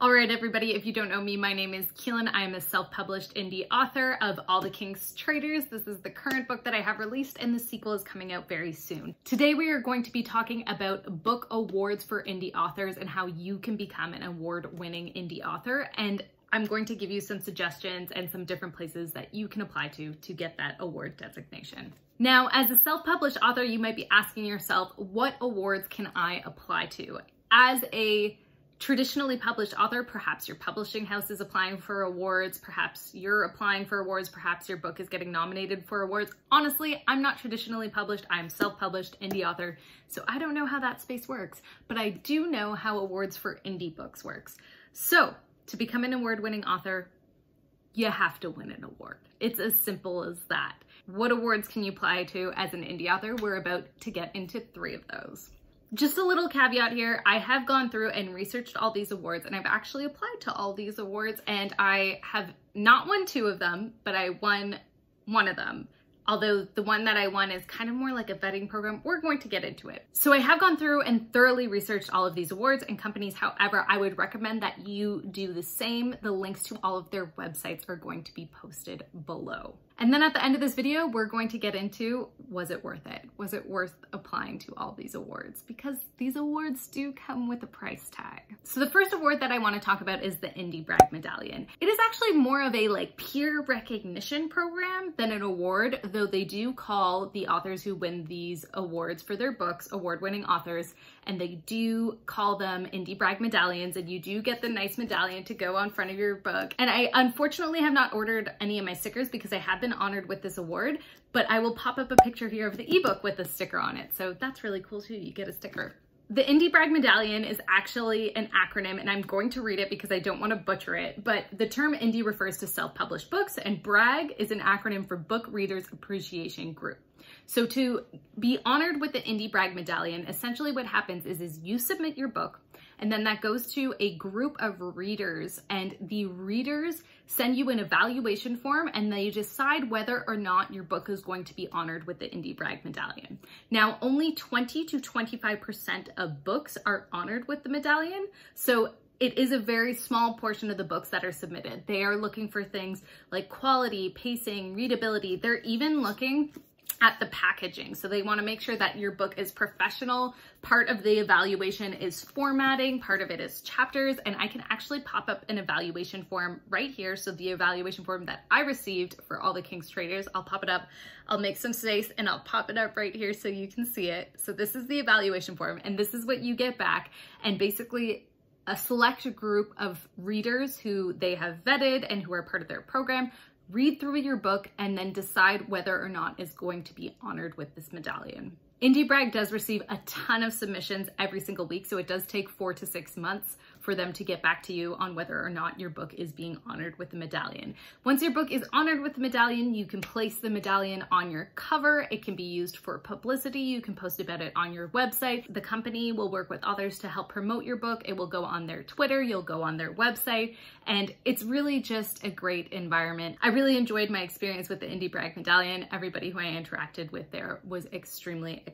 All right, everybody, if you don't know me, my name is Keelan. I am a self-published indie author of All the King's Traitors. This is the current book that I have released, and the sequel is coming out very soon. Today, we are going to be talking about book awards for indie authors and how you can become an award-winning indie author. And I'm going to give you some suggestions and some different places that you can apply to get that award designation. Now, as a self-published author, you might be asking yourself, what awards can I apply to? As a traditionally published author, perhaps your publishing house is applying for awards, perhaps you're applying for awards, perhaps your book is getting nominated for awards. Honestly, I'm not traditionally published. I'm self-published indie author, so I don't know how that space works, but I do know how awards for indie books works. So to become an award-winning author, you have to win an award. It's as simple as that. What awards can you apply to as an indie author? We're about to get into 3 of those. Just a little caveat here, I have gone through and researched all these awards, and I've actually applied to all these awards, and I have not won 2 of them, but I won 1 of them. Although the one that I won is kind of more like a vetting program. We're going to get into it. So I have gone through and thoroughly researched all of these awards and companies. However, I would recommend that you do the same. The links to all of their websites are going to be posted below. And then at the end of this video, we're going to get into, was it worth it? Was it worth applying to all these awards? Because these awards do come with a price tag. So the first award that I want to talk about is the Indie Bragg Medallion. It is actually more of a peer recognition program than an award, though they do call the authors who win these awards for their books award-winning authors, and they do call them Indie Bragg Medallions, and you do get the nice medallion to go on front of your book. And I unfortunately have not ordered any of my stickers because I have been honored with this award, but I will pop up a picture here of the ebook with a sticker on it. So that's really cool too, you get a sticker. The Indie Bragg Medallion is actually an acronym, and I'm going to read it because I don't want to butcher it, but the term indie refers to self-published books, and Bragg is an acronym for Book Readers Appreciation Group. So to be honored with the Indie Bragg Medallion, essentially what happens is you submit your book, and then that goes to a group of readers, and the readers send you an evaluation form, and they decide whether or not your book is going to be honored with the Indie Bragg Medallion. Now, only 20 to 25% of books are honored with the medallion, so it is a very small portion of the books that are submitted. They are looking for things like quality, pacing, readability. They're even looking at the packaging. So they want to make sure that your book is professional. Part of the evaluation is formatting, part of it is chapters, and I can actually pop up an evaluation form right here. So the evaluation form that I received for All the King's Traitors, I'll pop it up, I'll make some space and I'll pop it up right here so you can see it. So this is the evaluation form, and this is what you get back. And basically a select group of readers who they have vetted and who are part of their program read through your book and then decide whether or not it's going to be honored with this medallion. Indie Bragg does receive a ton of submissions every single week, so it does take 4 to 6 months for them to get back to you on whether or not your book is being honored with the medallion. Once your book is honored with the medallion, you can place the medallion on your cover. It can be used for publicity. You can post about it on your website. The company will work with authors to help promote your book. It will go on their Twitter, you'll go on their website, and it's really just a great environment. I really enjoyed my experience with the Indie Bragg Medallion. Everybody who I interacted with there was extremely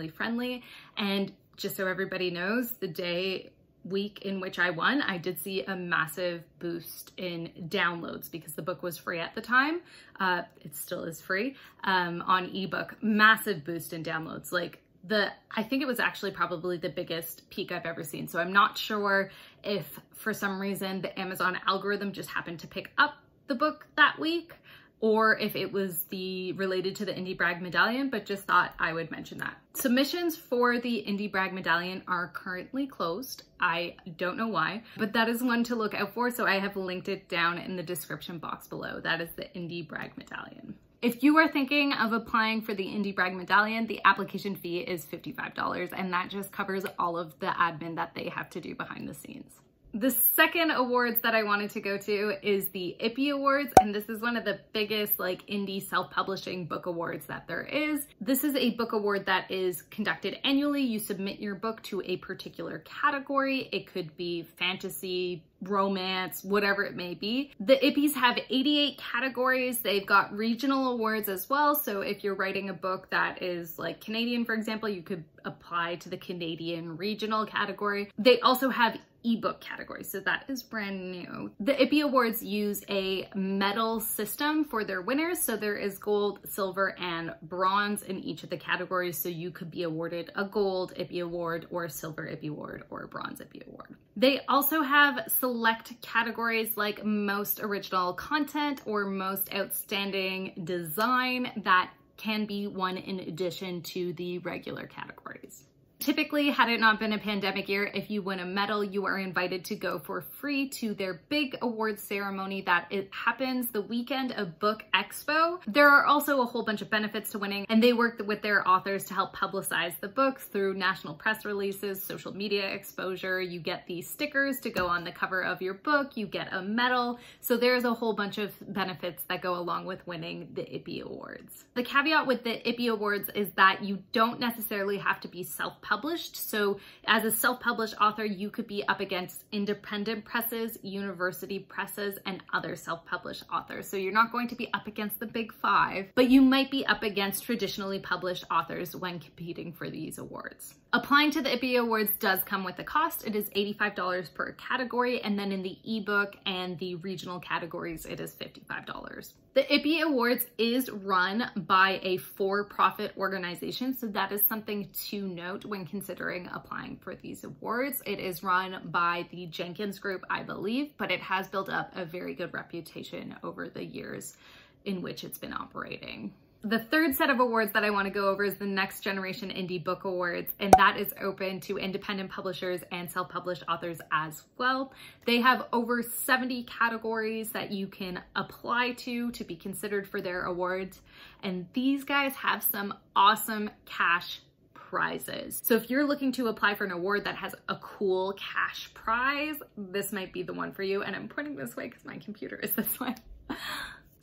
friendly. And just so everybody knows, the week in which I won, I did see a massive boost in downloads because the book was free at the time. It still is free on ebook. Massive boost in downloads. I think it was actually probably the biggest peak I've ever seen. So I'm not sure if for some reason the Amazon algorithm just happened to pick up the book that week, or if it was related to the Indie Bragg Medallion, but just thought I would mention that. Submissions for the Indie Bragg Medallion are currently closed. I don't know why, but that is one to look out for, so I have linked it down in the description box below. That is the Indie Bragg Medallion. If you are thinking of applying for the Indie Bragg Medallion, the application fee is $55, and that just covers all of the admin that they have to do behind the scenes. The second awards that I wanted to go to is the IPPY Awards, and this is one of the biggest indie self-publishing book awards that there is. This is a book award that is conducted annually. You submit your book to a particular category. It could be fantasy, romance, whatever it may be. The IPPYs have 88 categories. They've got regional awards as well. So if you're writing a book that is Canadian, for example, you could apply to the Canadian regional category. They also have ebook category. So that is brand new. The IPPY Awards use a medal system for their winners. So there is gold, silver, and bronze in each of the categories. So you could be awarded a gold IPPY Award or a silver IPPY Award or a bronze IPPY Award. They also have select categories like most original content or most outstanding design that can be won in addition to the regular categories. Typically, had it not been a pandemic year, if you win a medal, you are invited to go for free to their big awards ceremony that it happens the weekend of Book Expo. There are also a whole bunch of benefits to winning, and they work with their authors to help publicize the books through national press releases, social media exposure. You get these stickers to go on the cover of your book, you get a medal. So there's a whole bunch of benefits that go along with winning the IPPY Awards. The caveat with the IPPY Awards is that you don't necessarily have to be self-published. So as a self-published author, you could be up against independent presses, university presses, and other self-published authors. So you're not going to be up against the big five, but you might be up against traditionally published authors when competing for these awards. Applying to the IPPY Awards does come with a cost. It is $85 per category, and then in the ebook and the regional categories, it is $55. The IPPY Awards is run by a for-profit organization, so that is something to note when considering applying for these awards. It is run by the Jenkins Group, I believe, but it has built up a very good reputation over the years in which it's been operating. The third set of awards that I want to go over is the Next Generation Indie Book Awards, and that is open to independent publishers and self-published authors as well. They have over 70 categories that you can apply to be considered for their awards, and these guys have some awesome cash prizes. So if you're looking to apply for an award that has a cool cash prize, this might be the one for you. And I'm pointing this way because my computer is this way.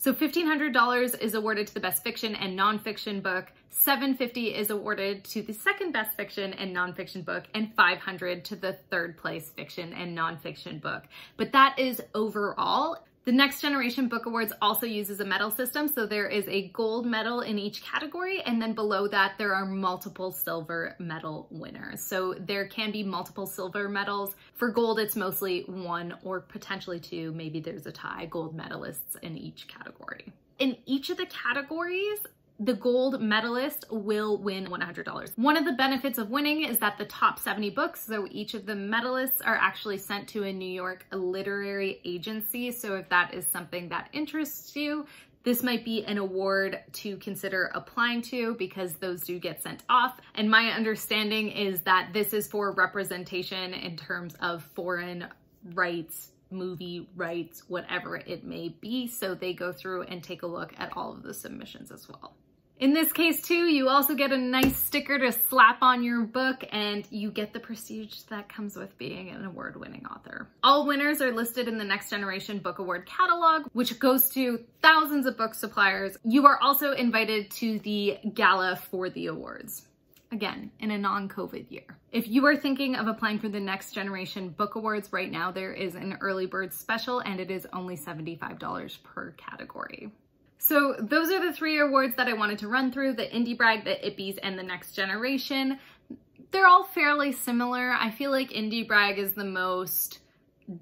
So $1,500 is awarded to the best fiction and nonfiction book, $750 is awarded to the second best fiction and nonfiction book, and $500 to the third place fiction and nonfiction book. But that is overall. The Next Generation Book Awards also uses a medal system, so there is a gold medal in each category, and then below that there are multiple silver medal winners. So there can be multiple silver medals. For gold, it's mostly one or potentially two, maybe there's a tie, gold medalists in each category. In each of the categories, the gold medalist will win $100. One of the benefits of winning is that the top 70 books, so each of the medalists, are actually sent to a New York literary agency. So if that is something that interests you, this might be an award to consider applying to because those do get sent off. And my understanding is that this is for representation in terms of foreign rights, movie rights, whatever it may be. So they go through and take a look at all of the submissions as well. In this case too, you also get a nice sticker to slap on your book, and you get the prestige that comes with being an award-winning author. All winners are listed in the Next Generation Book Award catalog, which goes to thousands of book suppliers. You are also invited to the gala for the awards. Again, in a non-COVID year. If you are thinking of applying for the Next Generation Book Awards right now, there is an early bird special, and it is only $75 per category. So those are the three awards that I wanted to run through: the Indie Bragg, the IPPYs, and the Next Generation. They're all fairly similar. I feel like Indie Bragg is the most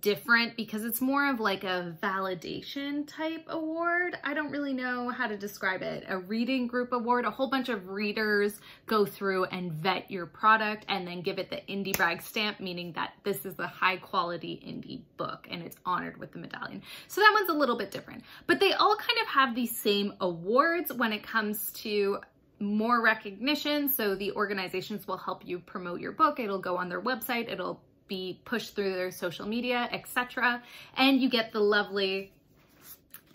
different because it's more of like a validation type award. I don't really know how to describe it. A reading group award, a whole bunch of readers go through and vet your product and then give it the Indie Bragg stamp, meaning that this is the high quality indie book and it's honored with the medallion. So that one's a little bit different, but they all kind of have the same awards when it comes to more recognition. So the organizations will help you promote your book. It'll go on their website. It'll be pushed through their social media, etc. And you get the lovely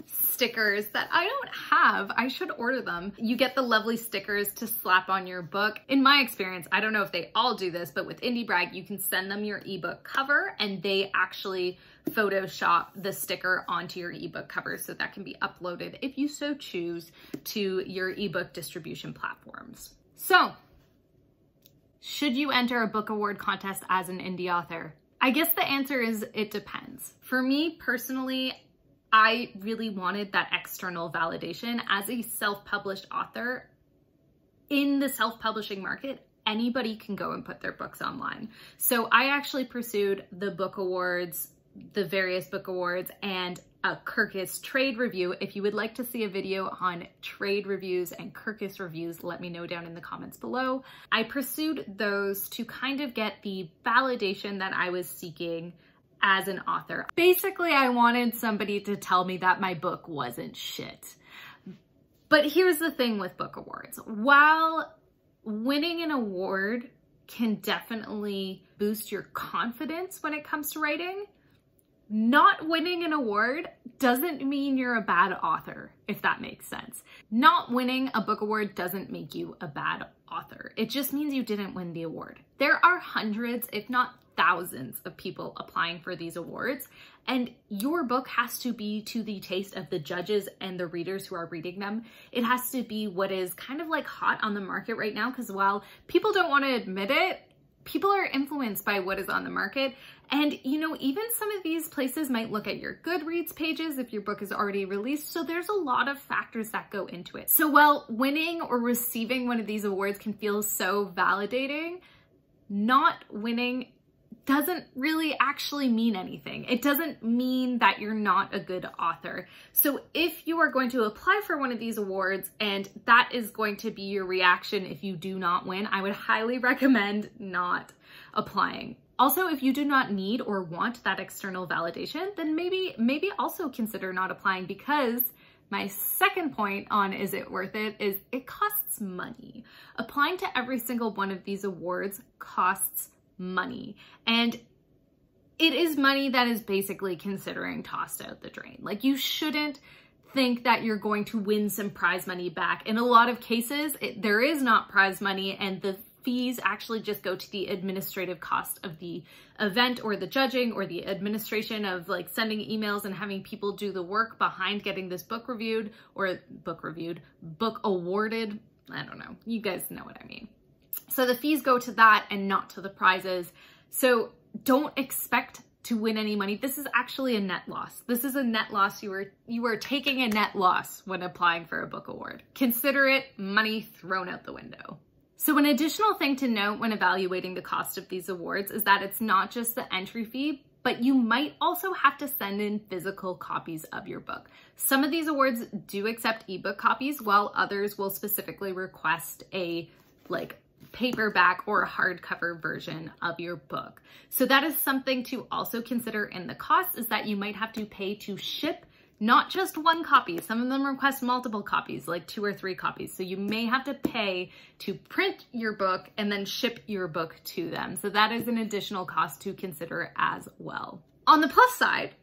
stickers that I don't have. I should order them. You get the lovely stickers to slap on your book. In my experience, I don't know if they all do this, but with Indie Bragg, you can send them your ebook cover and they actually Photoshop the sticker onto your ebook cover, so that can be uploaded if you so choose to your ebook distribution platforms. So, should you enter a book award contest as an indie author? I guess the answer is it depends. For me personally, I really wanted that external validation. As a self-published author, in the self-publishing market, anybody can go and put their books online. So I actually pursued the book awards, the various book awards, and a Kirkus trade review. If you would like to see a video on trade reviews and Kirkus reviews, let me know down in the comments below. I pursued those to kind of get the validation that I was seeking as an author. Basically, I wanted somebody to tell me that my book wasn't shit. But here's the thing with book awards. While winning an award can definitely boost your confidence when it comes to writing, not winning an award doesn't mean you're a bad author, if that makes sense. Not winning a book award doesn't make you a bad author. It just means you didn't win the award. There are hundreds, if not thousands, of people applying for these awards, and your book has to be to the taste of the judges and the readers who are reading them. It has to be what is kind of like hot on the market right now, because while people don't want to admit it, people are influenced by what is on the market. And you know, even some of these places might look at your Goodreads pages if your book is already released. So there's a lot of factors that go into it. So while winning or receiving one of these awards can feel so validating, not winning doesn't really actually mean anything. It doesn't mean that you're not a good author. So if you are going to apply for one of these awards and that is going to be your reaction if you do not win, I would highly recommend not applying. Also, if you do not need or want that external validation, then maybe also consider not applying, because my second point on is it worth it is it costs money. Applying to every single one of these awards costs money, and it is money that is basically considering tossed out the drain. Like, you shouldn't think that you're going to win some prize money back. In a lot of cases, there is not prize money, and the fees actually just go to the administrative cost of the event or the judging or the administration of like sending emails and having people do the work behind getting this book reviewed or book awarded. I don't know. You guys know what I mean. So the fees go to that and not to the prizes. So don't expect to win any money. This is actually a net loss. This is a net loss. You are taking a net loss when applying for a book award. Consider it money thrown out the window. So an additional thing to note when evaluating the cost of these awards is that it's not just the entry fee, but you might also have to send in physical copies of your book. Some of these awards do accept ebook copies, while others will specifically request a paperback or a hardcover version of your book. So that is something to also consider in the cost, is that you might have to pay to ship not just one copy. Some of them request multiple copies, like 2 or 3 copies. So you may have to pay to print your book and then ship your book to them. So that is an additional cost to consider as well. On the plus side,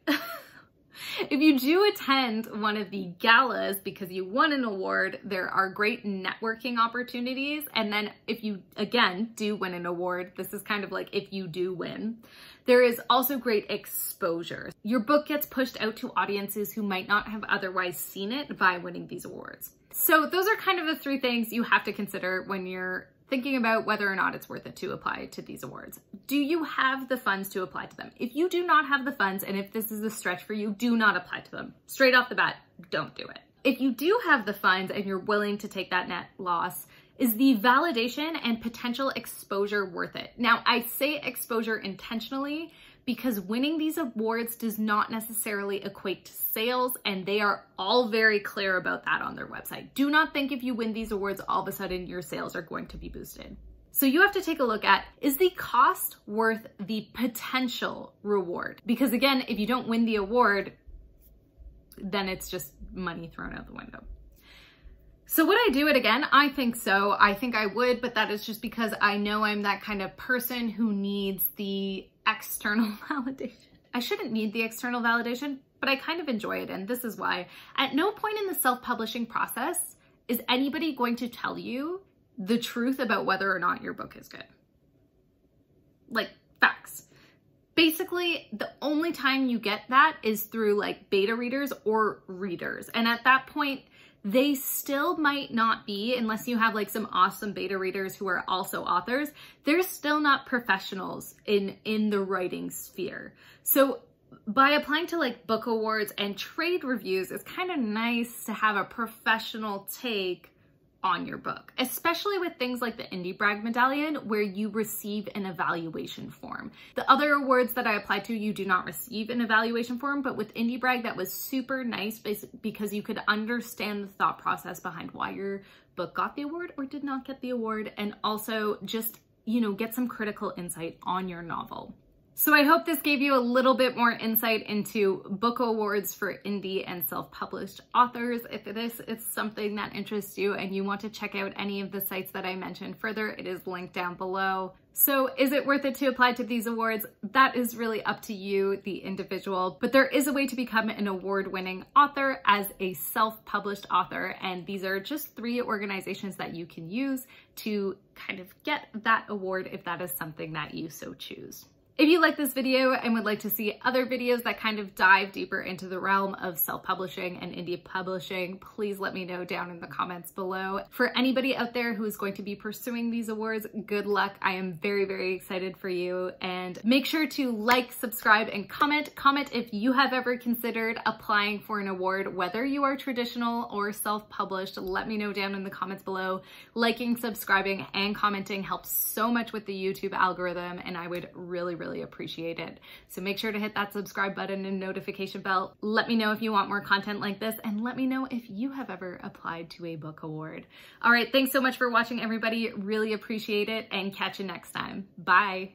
if you do attend one of the galas because you won an award, there are great networking opportunities. And then if you, again, do win an award, this is kind of like if you do win, there is also great exposure. Your book gets pushed out to audiences who might not have otherwise seen it by winning these awards. So those are kind of the 3 things you have to consider when you're thinking about whether or not it's worth it to apply to these awards. Do you have the funds to apply to them? If you do not have the funds, and if this is a stretch for you, do not apply to them. Straight off the bat, don't do it. If you do have the funds and you're willing to take that net loss, is the validation and potential exposure worth it? Now, I say exposure intentionally because winning these awards does not necessarily equate to sales, and they are all very clear about that on their website. Do not think if you win these awards, all of a sudden your sales are going to be boosted. So you have to take a look at, is the cost worth the potential reward? Because again, if you don't win the award, then it's just money thrown out the window. So would I do it again? I think so. I think I would, but that is just because I know I'm that kind of person who needs the external validation. I shouldn't need the external validation, but I kind of enjoy it, and this is why. At no point in the self-publishing process is anybody going to tell you the truth about whether or not your book is good. Like, facts. Basically, the only time you get that is through like beta readers or readers. And at that point, they still might not be, unless you have like some awesome beta readers who are also authors, they're still not professionals in the writing sphere. So by applying to like book awards and trade reviews, it's kind of nice to have a professional take on your book, especially with things like the Indie Bragg Medallion, where you receive an evaluation form. The other awards that I applied to, you do not receive an evaluation form, but with Indie Bragg, that was super nice because you could understand the thought process behind why your book got the award or did not get the award, and also just, you know, get some critical insight on your novel. So I hope this gave you a little bit more insight into book awards for indie and self-published authors. If this is something that interests you and you want to check out any of the sites that I mentioned further, it is linked down below. So is it worth it to apply to these awards? That is really up to you, the individual, but there is a way to become an award-winning author as a self-published author, and these are just 3 organizations that you can use to kind of get that award if that is something that you so choose. If you like this video and would like to see other videos that kind of dive deeper into the realm of self-publishing and indie publishing, please let me know down in the comments below. For anybody out there who is going to be pursuing these awards, good luck. I am very, very excited for you. And make sure to like, subscribe, and comment. Comment if you have ever considered applying for an award, whether you are traditional or self-published. Let me know down in the comments below. Liking, subscribing, and commenting helps so much with the YouTube algorithm, and I would really appreciate it. So make sure to hit that subscribe button and notification bell. Let me know if you want more content like this, and let me know if you have ever applied to a book award. All right, thanks so much for watching, everybody. Really appreciate it, and catch you next time. Bye.